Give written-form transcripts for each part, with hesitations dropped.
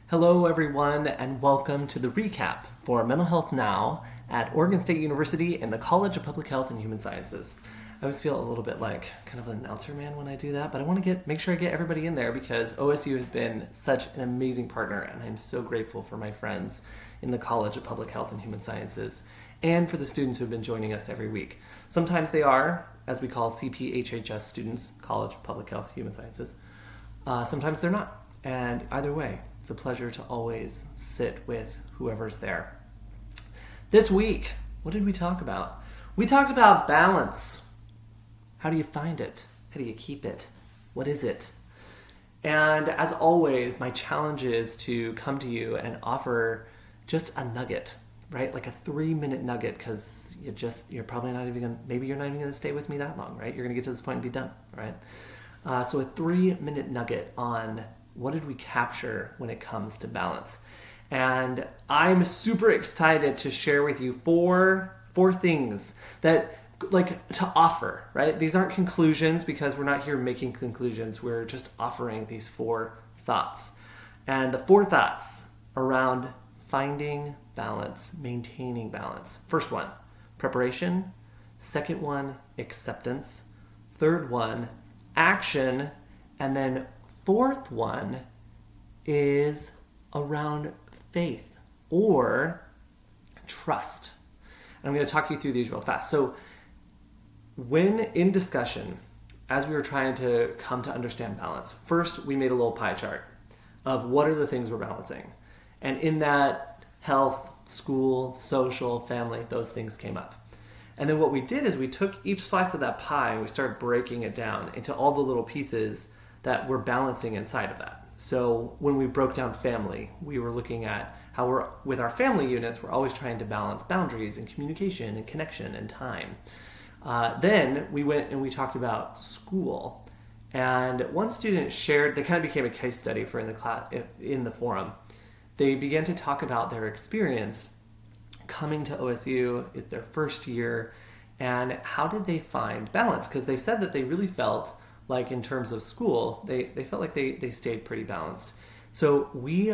Hello, everyone, and welcome to the recap for Mental Health Now at Oregon State University in the College of Public Health and Human Sciences. I always feel a little bit like kind of an announcer man when I do that, but I want to make sure I get everybody in there because OSU has been such an amazing partner, and I'm so grateful for my friends in the College of Public Health and Human Sciences and for the students who have been joining us every week. Sometimes they are, as we call CPHHS students, College of Public Health and Human Sciences. Sometimes they're not. And either way, it's a pleasure to always sit with whoever's there. This week, what did we talk about? We talked about balance. How do you find it? How do you keep it? What is it? And as always, my challenge is to come to you and offer just a nugget, right? Like a 3-minute nugget, because you're probably not even going to, maybe you're not even going to stay with me that long, right? You're going to get to this point and be done, right? So a 3-minute nugget on what did we capture when it comes to balance? And I'm super excited to share with you four things that to offer, right? These aren't conclusions because we're not here making conclusions. We're just offering these 4 thoughts. And the 4 thoughts around finding balance, maintaining balance. First one, preparation. Second one, acceptance. Third one, action. And then fourth one is around faith or trust. And I'm going to talk you through these real fast. So when in discussion, as we were trying to come to understand balance, first we made a little pie chart of what are the things we're balancing. And in that, health, school, social, family, those things came up. And then what we did is we took each slice of that pie and we started breaking it down into all the little pieces that we're balancing inside of that. So when we broke down family, we were looking at how with our family units, we're always trying to balance boundaries and communication and connection and time. Then we went and we talked about school. And one student shared, they kind of became a case study for in the class, in the forum. They began to talk about their experience coming to OSU at their first year and how did they find balance? Because they said that they really felt like in terms of school, they felt like they stayed pretty balanced. So we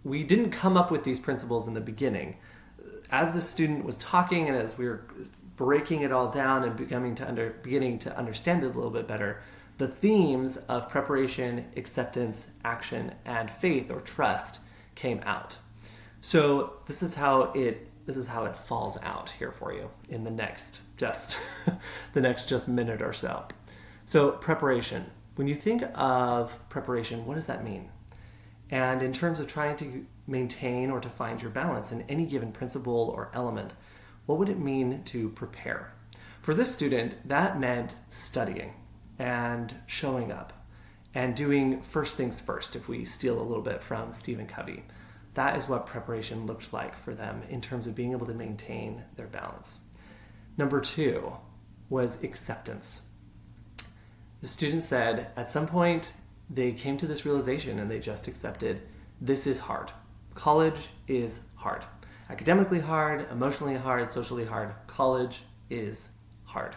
didn't come up with these principles in the beginning. As the student was talking and as we were breaking it all down and beginning to understand it a little bit better, the themes of preparation, acceptance, action, and faith or trust came out. So this is how it falls out here for you in the next just minute or so. So preparation. When you think of preparation, what does that mean? And in terms of trying to maintain or to find your balance in any given principle or element, what would it mean to prepare? For this student, that meant studying and showing up and doing first things first, if we steal a little bit from Stephen Covey. That is what preparation looked like for them in terms of being able to maintain their balance. Number 2 was acceptance. The student said at some point they came to this realization and they just accepted this is hard. College is hard. Academically hard, emotionally hard, socially hard. College is hard.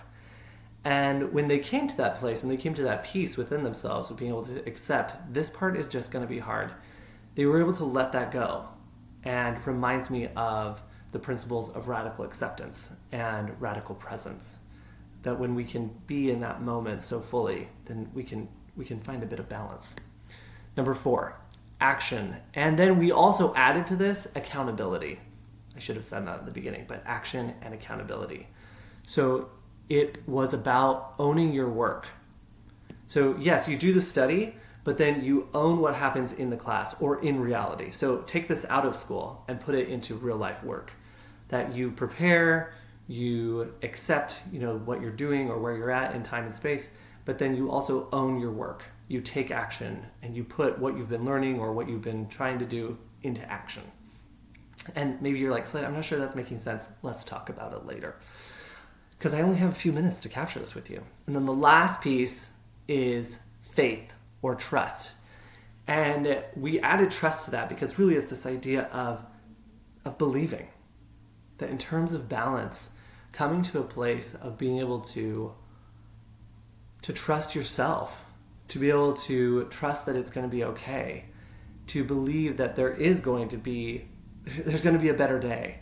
And when they came to that place, when they came to that peace within themselves of being able to accept this part is just going to be hard, they were able to let that go. And reminds me of the principles of radical acceptance and radical presence. That when we can be in that moment so fully, then we can find a bit of balance. Number 4, action. And then we also added to this accountability. I should have said that at the beginning, but action and accountability. So it was about owning your work. So yes, you do the study, but then you own what happens in the class or in reality. So take this out of school and put it into real life work. That you prepare, you accept, what you're doing or where you're at in time and space, but then you also own your work. You take action and you put what you've been learning or what you've been trying to do into action. And maybe you're like, Slade, I'm not sure that's making sense. Let's talk about it later. Because I only have a few minutes to capture this with you. And then the last piece is faith or trust. And we added trust to that because really it's this idea of believing. That in terms of balance, coming to a place of being able to trust yourself, to be able to trust that it's going to be okay, to believe that there's going to be a better day.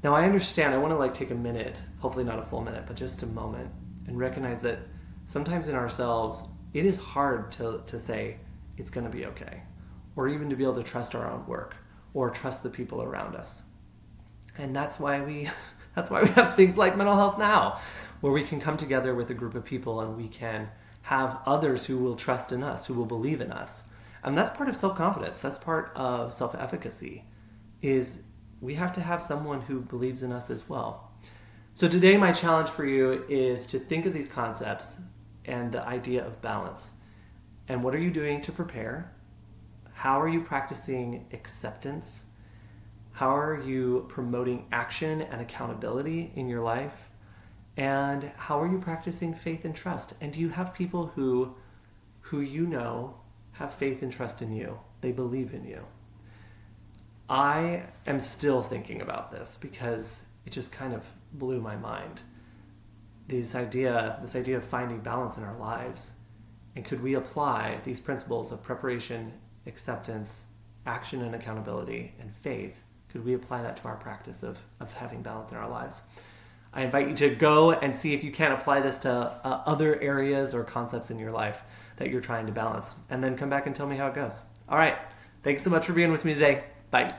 Now I understand, I want to take a minute, hopefully not a full minute, but just a moment, and recognize that sometimes in ourselves, it is hard to say it's going to be okay, or even to be able to trust our own work, or trust the people around us. And that's why we have things like Mental Health Now, where we can come together with a group of people and we can have others who will trust in us, who will believe in us. And that's part of self-confidence. That's part of self-efficacy, is we have to have someone who believes in us as well. So today my challenge for you is to think of these concepts and the idea of balance. And what are you doing to prepare? How are you practicing acceptance? How are you promoting action and accountability in your life? And how are you practicing faith and trust? And do you have people who you know have faith and trust in you? They believe in you. I am still thinking about this because it just kind of blew my mind. This idea of finding balance in our lives. And could we apply these principles of preparation, acceptance, action and accountability, and faith? Could we apply that to our practice of having balance in our lives? I invite you to go and see if you can apply this to other areas or concepts in your life that you're trying to balance. And then come back and tell me how it goes. All right. Thanks so much for being with me today. Bye.